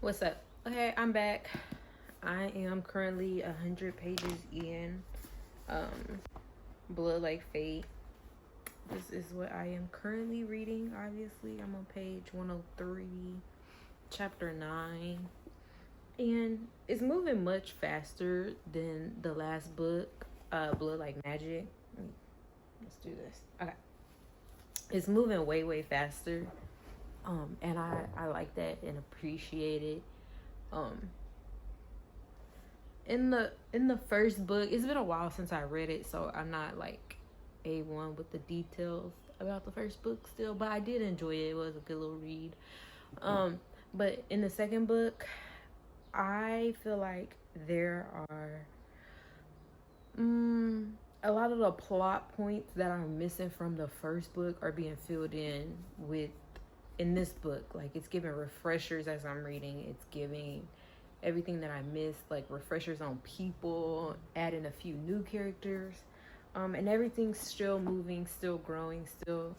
What's up? Okay, I'm back. I am currently 100 pages in Blood Like Fate. This is what I am currently reading. Obviously, I'm on page 103, chapter 9. And it's moving much faster than the last book, Blood Like Magic. Let's do this. Okay. It's moving way faster. And I like that and appreciate it. In the first book, it's been a while since I read it, so I'm not like A1 with the details about the first book still, but I did enjoy it. It was a good little read. But in the second book, I feel like there are a lot of the plot points that are missing from the first book are being filled in this book. Like, it's giving refreshers as I'm reading. It's giving everything that I missed, like refreshers on people, adding a few new characters, and everything's still moving, still growing, still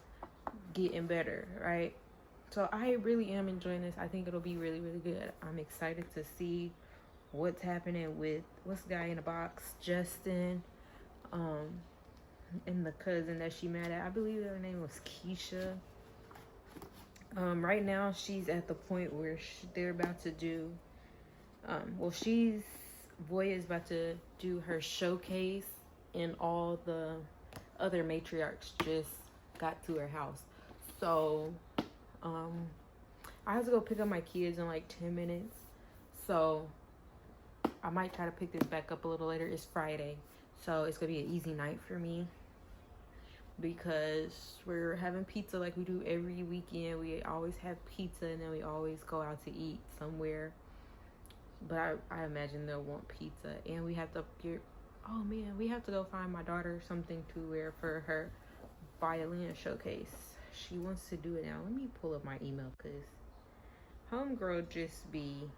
getting better, right? So I really am enjoying this. I think it'll be really good. I'm excited to see what's happening with what's the guy in the box, Justin, and the cousin that she met at. I believe her name was Keisha. Right now she's at the point where they're about to do Voya is about to do her showcase, and all the other matriarchs just got to her house. So I have to go pick up my kids in like 10 minutes. So I might try to pick this back up a little later. It's Friday, so it's gonna be an easy night for me because we're having pizza like we do every weekend. We always have pizza, and then we always go out to eat somewhere. But I imagine they'll want pizza, and we have to we have to go find my daughter something to wear for her violin showcase. She wants to do it now. Let me pull up my email, because homegirl just be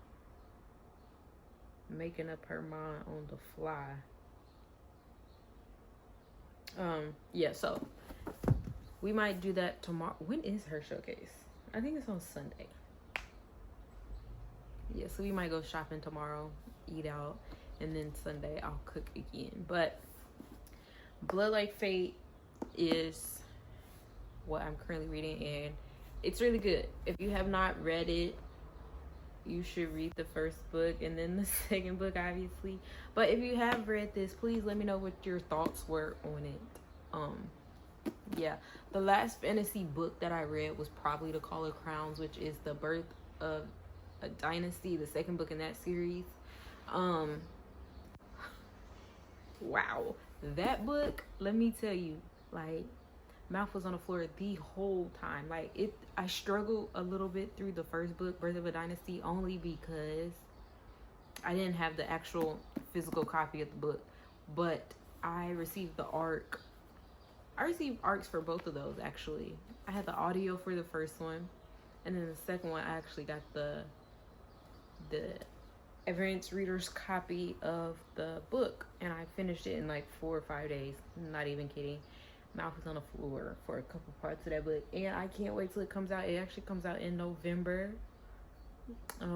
making up her mind on the fly. Yeah, so we might do that tomorrow. When is her showcase? I think it's on Sunday. Yeah, so we might go shopping tomorrow, eat out, and then Sunday I'll cook again. But Blood Like Fate is what I'm currently reading, and it's really good. If you have not read it, you should read the first book and then the second book, obviously. But if you have read this, please let me know what your thoughts were on it. Yeah, the last fantasy book that I read was probably The Call of Crowns, which is the birth of a dynasty, the second book in that series. Wow, that book, let me tell you, like, mouth was on the floor the whole time. Like, I struggled a little bit through the first book, Birth of a Dynasty, only because I didn't have the actual physical copy of the book. But I received the arc. I received arcs for both of those, actually. I had the audio for the first one, and then the second one I actually got the advanced reader's copy of the book, and I finished it in like 4 or 5 days. Not even kidding. Mouth was on the floor for a couple parts of that book, and I can't wait till it comes out. It actually comes out in November,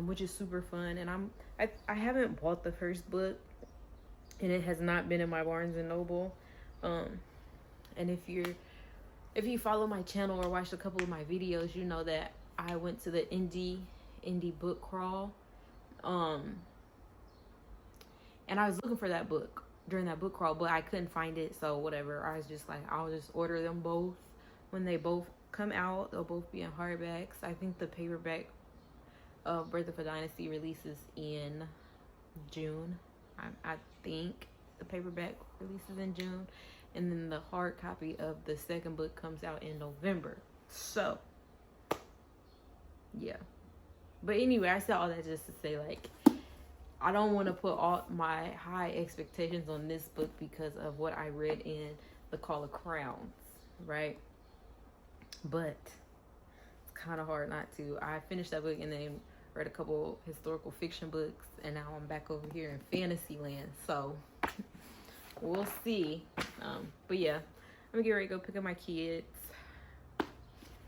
which is super fun. And I haven't bought the first book, and it has not been in my Barnes and Noble. And if you follow my channel or watched a couple of my videos, you know that I went to the indie book crawl, and I was looking for that book during that book crawl, but I couldn't find it. So whatever, I was just like, I'll just order them both when they both come out. They'll both be in hardbacks. I think the paperback of Birth of a Dynasty releases in June. I think the paperback releases in June, and then the hard copy of the second book comes out in November. So yeah, but anyway, I said all that just to say, like, I don't want to put all my high expectations on this book because of what I read in The Call of Crowns, right? But it's kind of hard not to. I finished that book and then read a couple historical fiction books, and now I'm back over here in fantasy land. So we'll see. But yeah, I'm gonna get ready to go pick up my kids.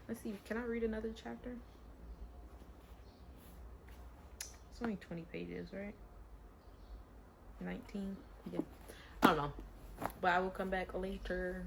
Let's see, can I read another chapter? It's only 20 pages, right? 19. Yeah. I don't know. But I will come back later.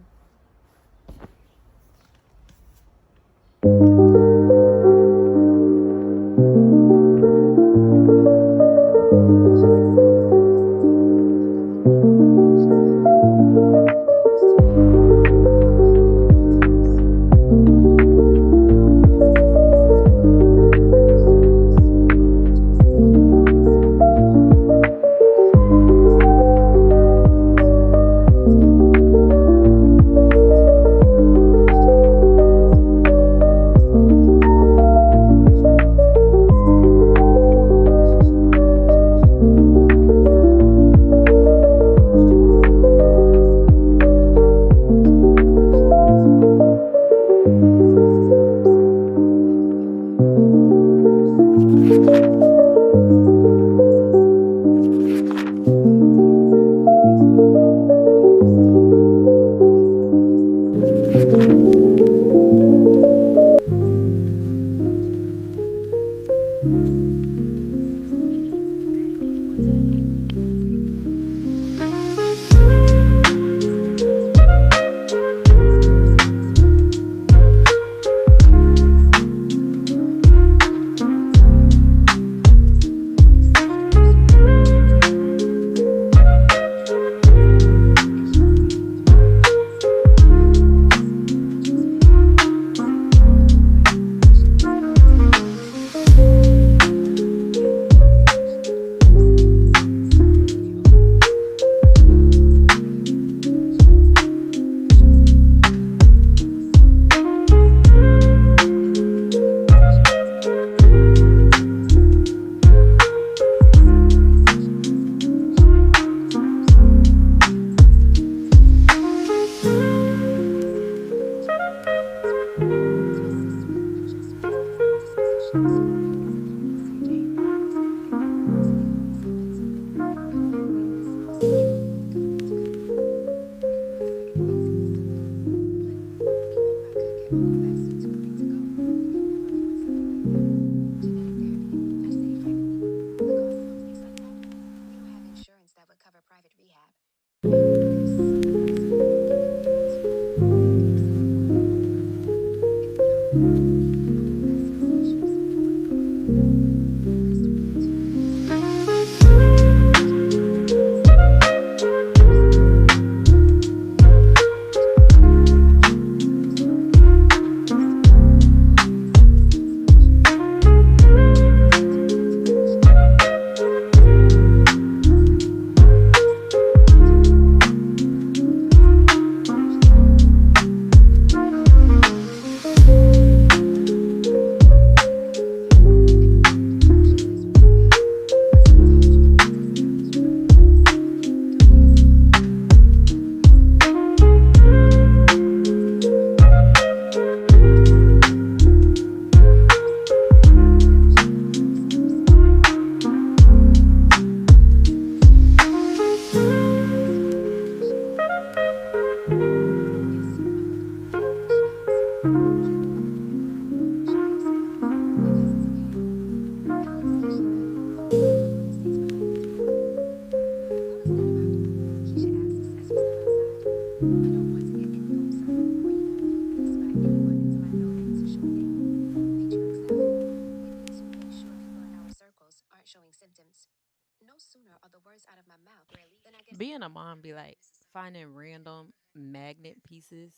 Being a mom be like finding random magnet pieces.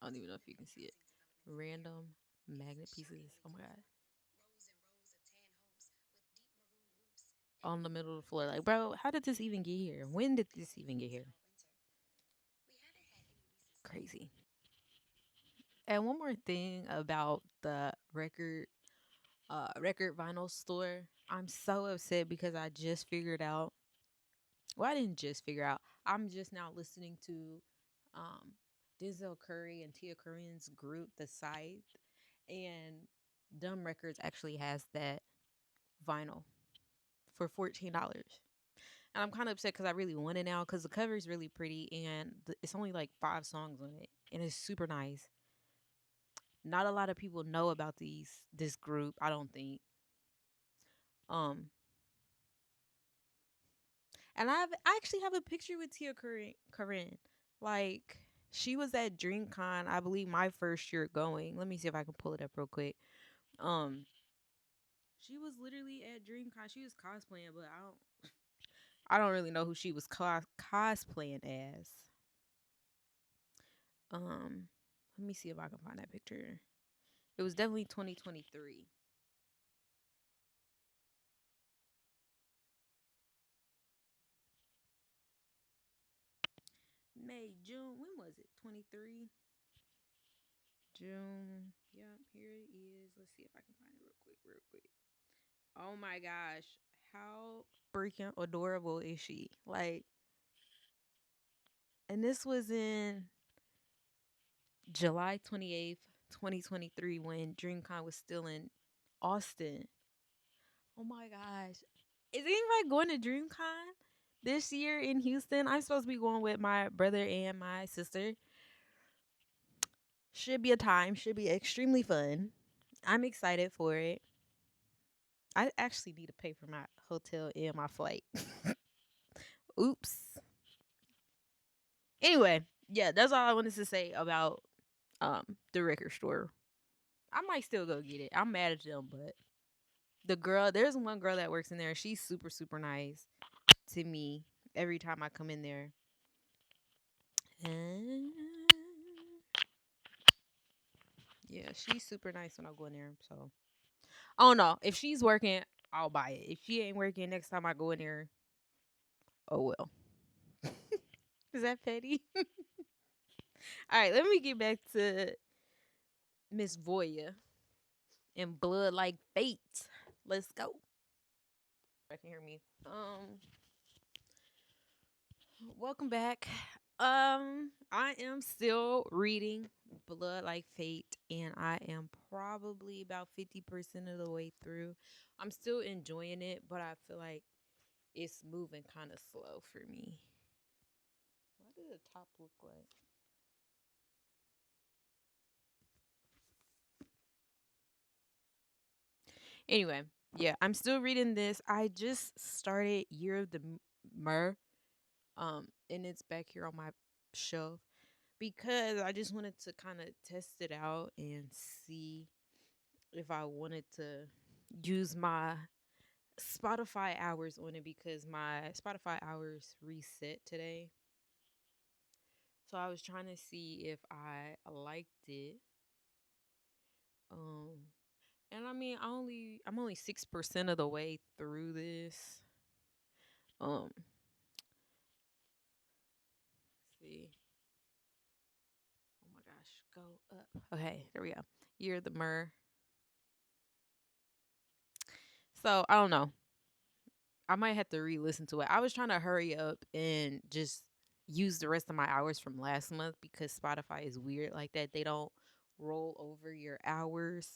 I don't even know if you can see it. Random magnet pieces. Oh my god. On the middle of the floor. Like, bro, how did this even get here? When did this even get here? Crazy. And one more thing about the record vinyl store. I'm so upset because I just figured out, well, I didn't just figure out. I'm just now listening to um Denzel Curry and Tia Korean's group, The Scythe, and Dumb Records actually has that vinyl for $14. And I'm kind of upset because I really want it now because the cover is really pretty and it's only like 5 songs on it and it's super nice. Not a lot of people know about this group, I don't think. Um, And I actually have a picture with Tia Corinne. Like, she was at DreamCon, I believe my first year going. Let me see if I can pull it up real quick. Um, she was literally at DreamCon. She was cosplaying, but I don't really know who she was cosplaying as. Um, Let me see if I can find that picture. It was definitely 2023. May, June. When was it? 23? June. Yep, here it is. Let's see if I can find it real quick, real quick. Oh my gosh. How freaking adorable is she? Like, and this was in July 28th, 2023, when DreamCon was still in Austin. Oh my gosh. Is anybody going to DreamCon this year in Houston? I'm supposed to be going with my brother and my sister. Should be a time, should be extremely fun. I'm excited for it. I actually need to pay for my hotel and my flight. Oops. Anyway, yeah, that's all I wanted to say about the record store. I might still go get it. I'm mad at them, but there's one girl that works in there. She's super super nice to me every time I come in there. And yeah, she's super nice when I go in there. So I don't know. If she's working, I'll buy it. If she ain't working next time I go in there, oh well. Is that petty? All right, let me get back to Miss Voya and Blood Like Fate. Let's go. I can hear me. Welcome back. I am still reading Blood Like Fate, and I am probably about 50% of the way through. I'm still enjoying it, but I feel like it's moving kind of slow for me. What does the top look like? Anyway, yeah, I'm still reading this. I just started Year of the Mer, and it's back here on my shelf because I just wanted to kind of test it out and see if I wanted to use my Spotify hours on it because my Spotify hours reset today. So I was trying to see if I liked it. Um and I mean I'm only 6% of the way through this. Um see. Oh my gosh, go up. Okay, there we go. Year of the Myrrh. So I don't know. I might have to re-listen to it. I was trying to hurry up and just use the rest of my hours from last month because Spotify is weird like that. They don't roll over your hours,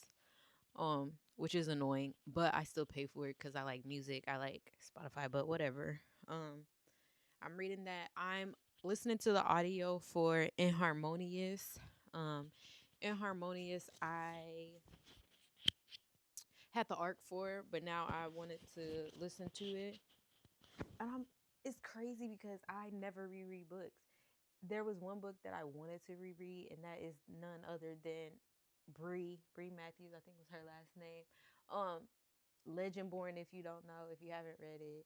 which is annoying. But I still pay for it because I like music. I like Spotify, but whatever. I'm reading that. I'm listening to the audio for Inharmonious. Um, Inharmonious. I had the arc for, but now I wanted to listen to it. And it's crazy because I never reread books. There was one book that I wanted to reread, and that is none other than Bree Matthews, I think was her last name. Um, Legendborn, if you don't know, if you haven't read it,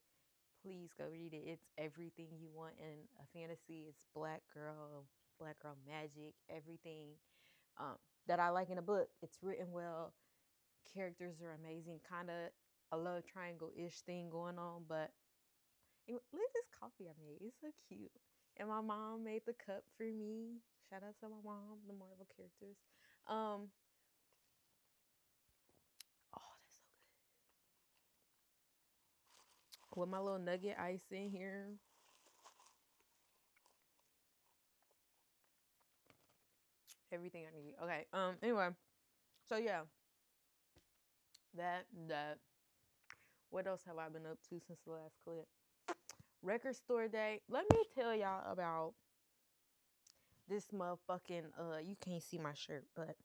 please go read it. It's everything you want in a fantasy. It's black girl magic, everything um, that I like in a book. It's written well. Characters are amazing. Kind of a love triangle ish thing going on, but look at this coffee I made. It's so cute. And my mom made the cup for me. Shout out to my mom, the Marvel characters. Um, oh, that's so good. With my little nugget ice in here. Everything I need. Okay. Anyway, so yeah, that. What else have I been up to since the last clip? Record store day. Let me tell y'all about this motherfucking you can't see my shirt, but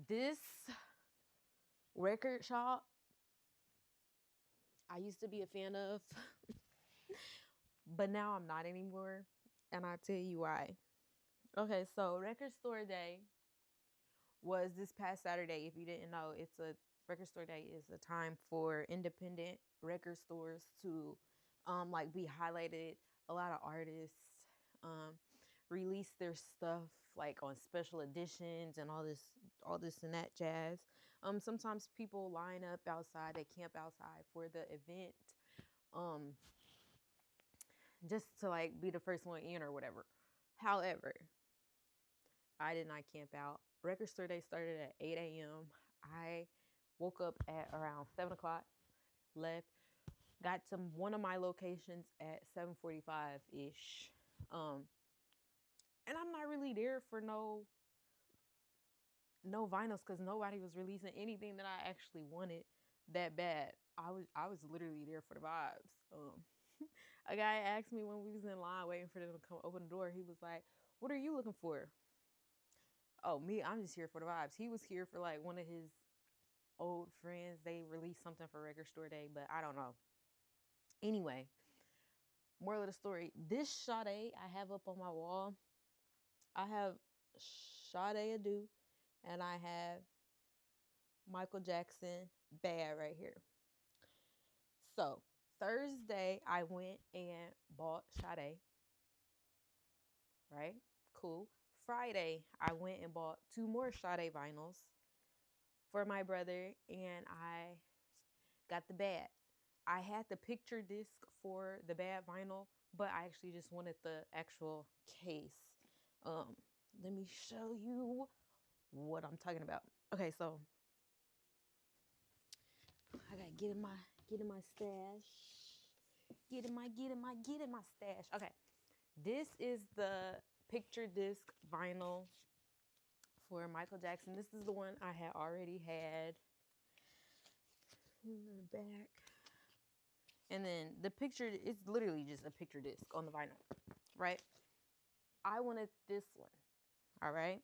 this record shop I used to be a fan of. but now I'm not anymore. And I'll tell you why. Okay, so record store day was this past Saturday. If you didn't know, it's a record store day is a time for independent record stores to like be highlighted. A lot of artists um release their stuff like on special editions and all this and that jazz. Sometimes people line up outside, they camp outside for the event. Um just to like be the first one in or whatever. However, I did not camp out. Record store day started at 8 a.m. I woke up at around 7 o'clock, left, got to one of my locations at 7:45-ish. Um, and I'm not really there for no vinyls because nobody was releasing anything that I actually wanted that bad. I was literally there for the vibes. A guy asked me when we was in line waiting for them to come open the door. He was like, "What are you looking for?" Oh, me, I'm just here for the vibes. He was here for like one of his old friends. They released something for record store day, but I don't know. Anyway, moral of the story. This Sade I have up on my wall. I have Sade Adu and I have Michael Jackson Bad right here. So Thursday I went and bought Sade. Right? Cool. Friday I went and bought 2 more Sade vinyls for my brother and I got the Bad. I had the picture disc for the Bad vinyl, but I actually just wanted the actual case. Let me show you what I'm talking about. Okay, so I gotta get in my stash. Get in my stash. Okay. This is the picture disc vinyl for Michael Jackson. This is the one I had already had in the back. And then the picture, it's literally just a picture disc on the vinyl, right? I wanted this one, all right?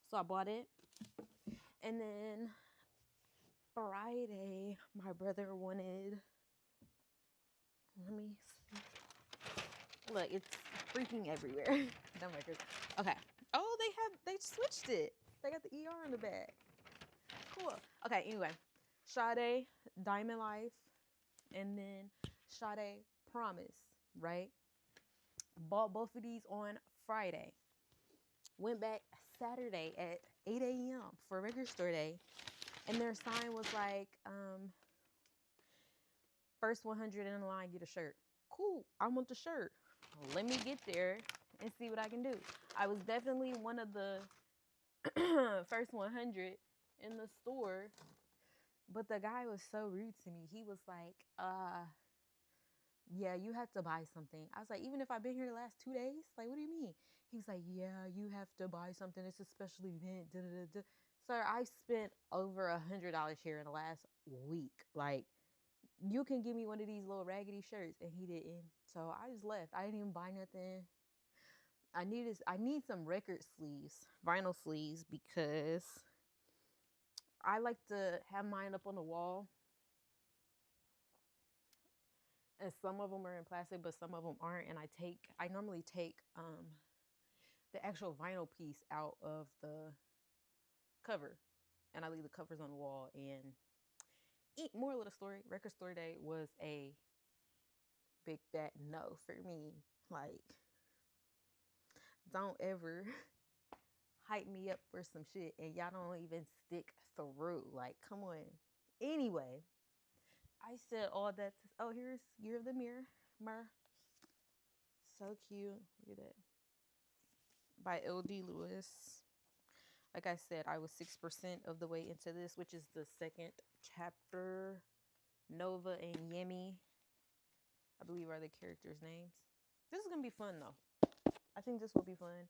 So I bought it. And then Friday, my brother wanted, let me see. Look, it's freaking everywhere. Dumb records. Okay. Oh, they switched it. They got the ER in the back. Cool. Okay, anyway. Sade, Diamond Life, and then Sade Promise, right? Bought both of these on Friday. Went back Saturday at 8 a.m. for record store day. And their sign was like, first 100 in the line, get a shirt. Cool. I want the shirt. Let me get there and see what I can do. I was definitely one of the first 100 in the store. But the guy was so rude to me. He was like, yeah, you have to buy something. I was like, even if I've been here the last 2 days? Like, what do you mean? He was like, yeah, you have to buy something. It's a special event. Da, da, da, da. Sir, I spent over $100 here in the last week. Like, you can give me one of these little raggedy shirts. And he didn't. So I just left. I didn't even buy nothing. I need some record sleeves, vinyl sleeves, because I like to have mine up on the wall. And some of them are in plastic, but some of them aren't. And I normally take the actual vinyl piece out of the cover, and I leave the covers on the wall. And moral of the story, record store day was a big fat no for me. Like, don't ever hype me up for some shit and y'all don't even stick through. Like, come on. Anyway, I said all that. Oh, here's Year of the Mirror. So cute. Look at that. By L.D. Lewis. Like I said, I was 6% of the way into this, which is the second chapter. Nova and Yemi, I believe, are the characters' names. This is going to be fun, though. I think this will be fun.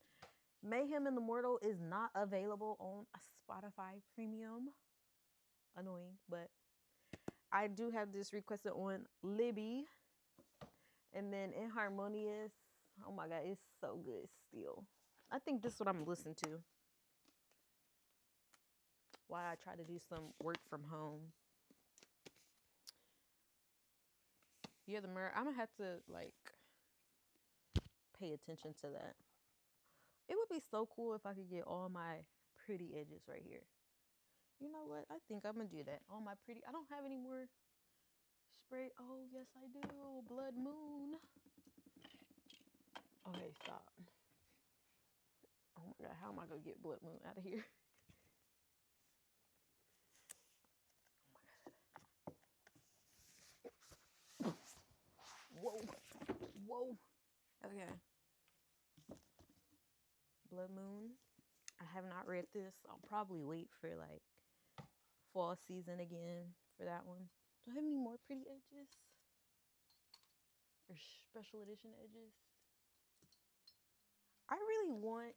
Mayhem and the Mortal is not available on Spotify Premium. Annoying, but I do have this requested on Libby. And then Inharmonious. Oh my God, it's so good still. I think this is what I'm listening to while I try to do some work from home. Yeah, the mirror. I'm gonna have to like pay attention to that. It would be so cool if I could get all my pretty edges right here. You know what? I think I'm going to do that. All my pretty... I don't have any more spray. Oh, yes, I do. Blood Moon. Okay, stop. Oh, my God. How am I going to get Blood Moon out of here? Oh, my God. Whoa. Okay. Blood Moon. I have not read this. I'll probably wait for like fall season again for that one. Do I have any more pretty edges? Or special edition edges? I really want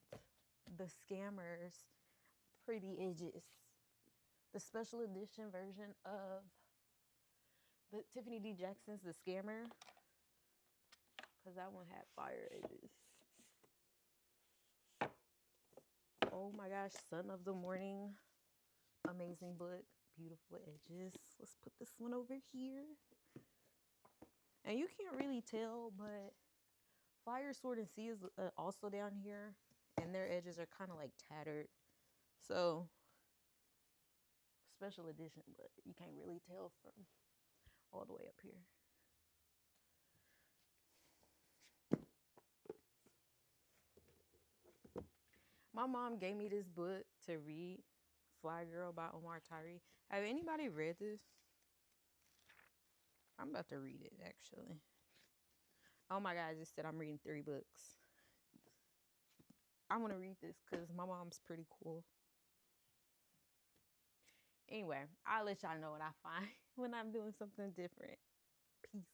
the Scammers pretty edges. The special edition version of the Tiffany D. Jackson's The Scammer. Because that one had fire edges. Oh my gosh, Son of the Morning. Amazing book. Beautiful edges. Let's put this one over here. And you can't really tell, but Fire, Sword, and Sea is also down here. And their edges are kind of like tattered. So, special edition, but you can't really tell from all the way up here. My mom gave me this book to read, Fly Girl by Omar Tyree. Have anybody read this? I'm about to read it, actually. Oh my God, I just said I'm reading 3 books. I want to read this because my mom's pretty cool. Anyway, I'll let y'all know what I find when I'm doing something different. Peace.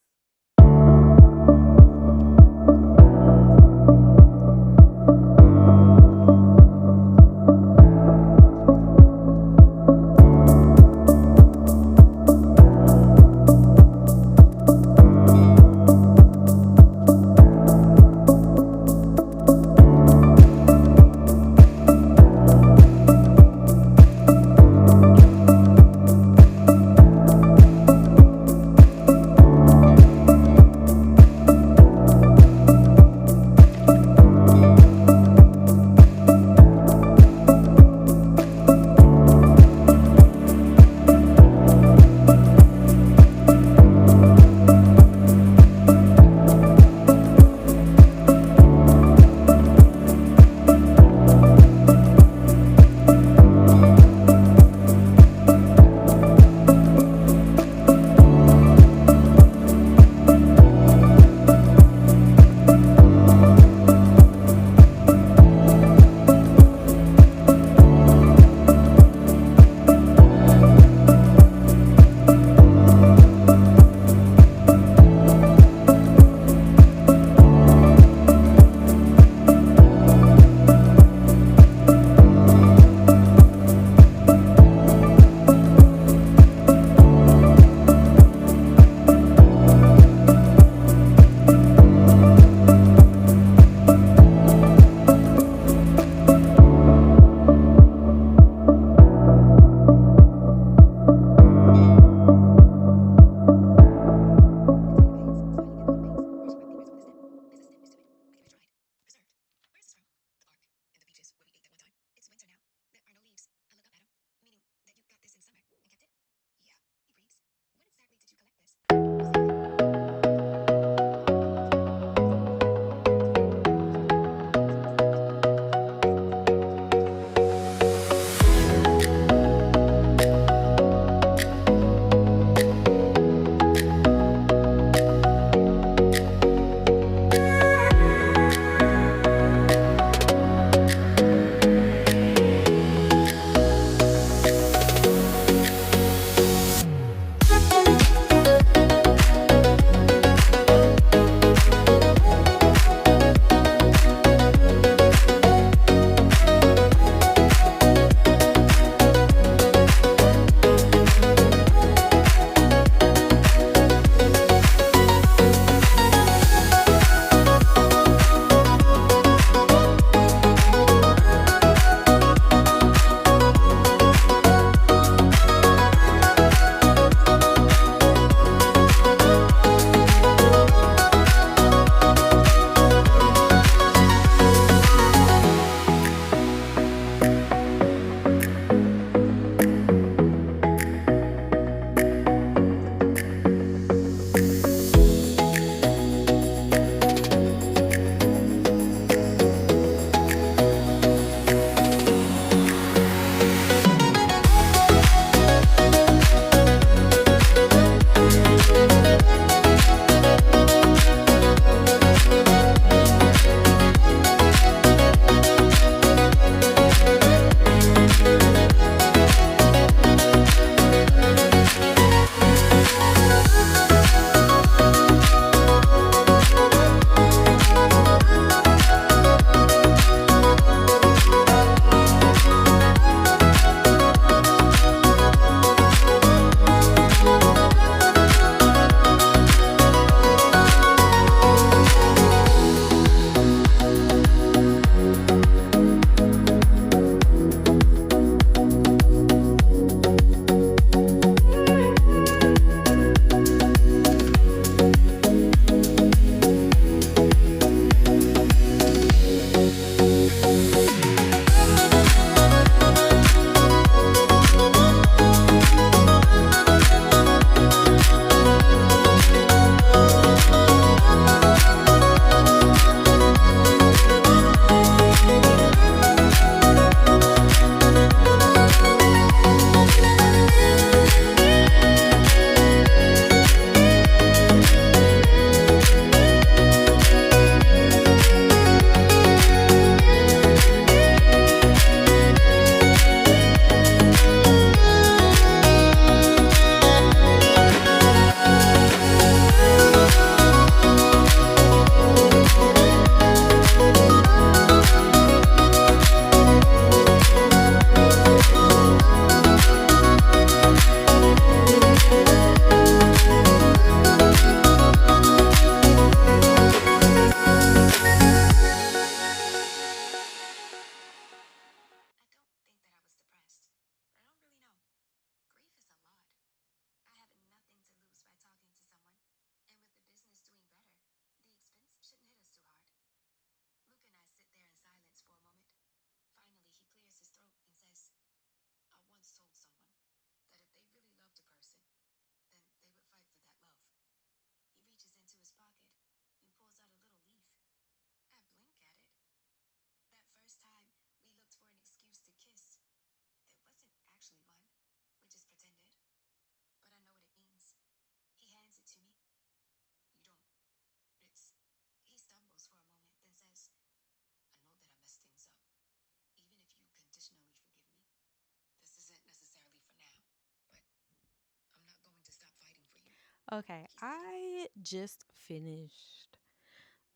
Okay, I just finished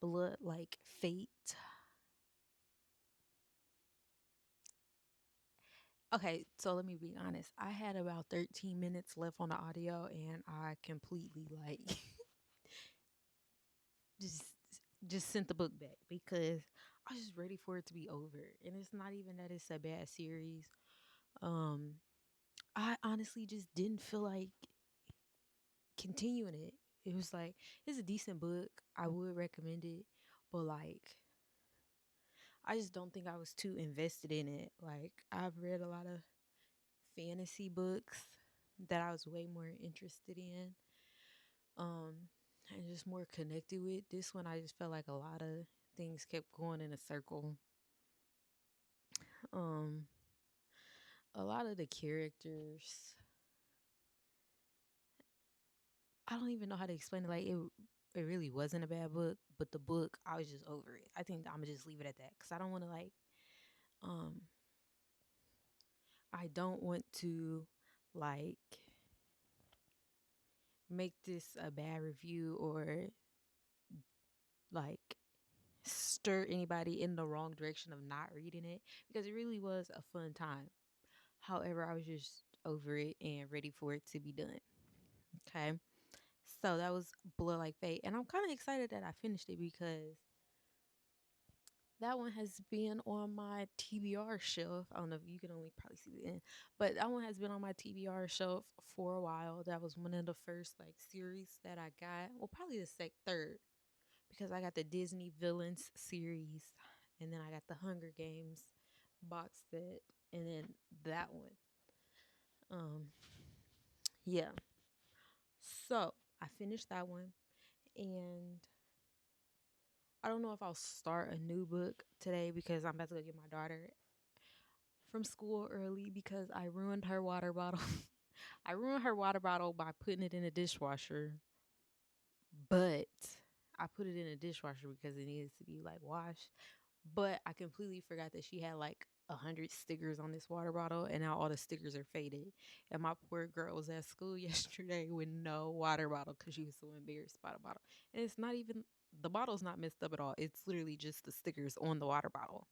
Blood Like Fate. Okay, so let me be honest. I had about 13 minutes left on the audio and I completely like just just sent the book back because I was just ready for it to be over. And it's not even that it's a bad series. Um I honestly just didn't feel like continuing it. It was like it's a decent book. I would recommend it, but like I just don't think I was too invested in it. Like I've read a lot of fantasy books that I was way more interested in. And just more connected with. This one I just felt like a lot of things kept going in a circle. Um a lot of the characters, I don't even know how to explain it. Like it really wasn't a bad book, but the book I was just over it. I think I'm gonna just leave it at that because I don't want to um I don't want to like make this a bad review or like stir anybody in the wrong direction of not reading it because it really was a fun time. However, I was just over it and ready for it to be done. Okay. So that was Blood Like Fate. And I'm kind of excited that I finished it because that one has been on my TBR shelf. I don't know if you can only probably see the end, but that one has been on my TBR shelf for a while. That was one of the first like series that I got. Well, probably the third because I got the Disney Villains series, and then I got the Hunger Games box set, and then that one. Um, yeah. So I finished that one, and I don't know if I'll start a new book today because I'm about to go get my daughter from school early because I ruined her water bottle. I ruined her water bottle by putting it in a dishwasher, but I put it in a dishwasher because it needs to be like washed. But I completely forgot that she had like 100 stickers on this water bottle, and now all the stickers are faded. And my poor girl was at school yesterday with no water bottle because she was so embarrassed by the bottle. And it's not even the bottle's not messed up at all. It's literally just the stickers on the water bottle.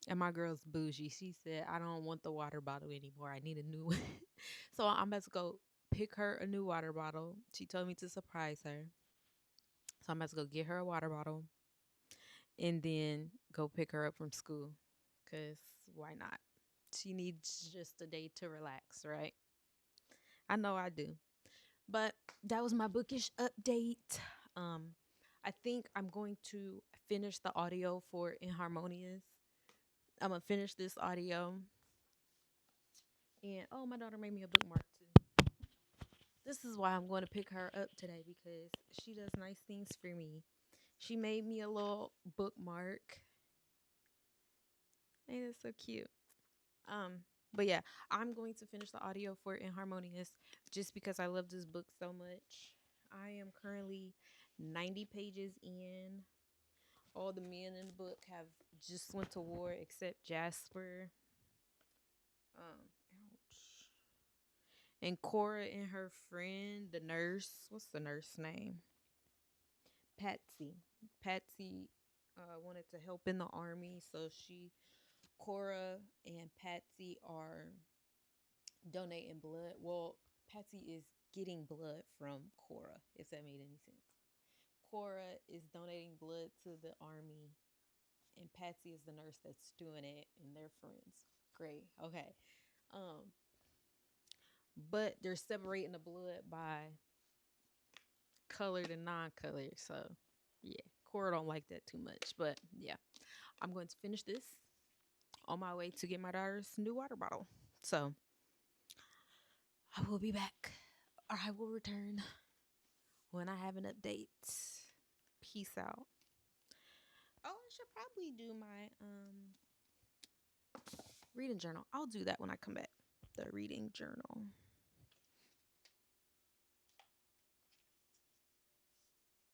And my girl's bougie. She said, I don't want the water bottle anymore. I need a new one. So I'm about to go pick her a new water bottle. She told me to surprise her. So I'm about to go get her a water bottle and then go pick her up from school. Because why not? She needs just a day to relax, right? I know I do. But that was my bookish update. Um, I think I'm going to finish the audio for Inharmonious. I'm going to finish this audio. And oh, my daughter made me a bookmark too. This is why I'm going to pick her up today because she does nice things for me. She made me a little bookmark. Ain't it so cute? But yeah, I'm going to finish the audio for Inharmonious just because I love this book so much. I am currently 90 pages in. All the men in the book have just went to war except Jasper. Ouch. And Cora and her friend, the nurse. What's the nurse name? Patsy. Patsy wanted to help in the army, so Cora and Patsy are donating blood. Well, Patsy is getting blood from Cora, if that made any sense. Cora is donating blood to the army, and Patsy is the nurse that's doing it, and they're friends. Great. Okay. Um, but they're separating the blood by colored and non-colored. So, yeah, Cora don't like that too much. But yeah, I'm going to finish this on my way to get my daughter's new water bottle. So I will be back, or I will return when I have an update. Peace out. Oh, I should probably do my reading journal. I'll do that when I come back. The reading journal.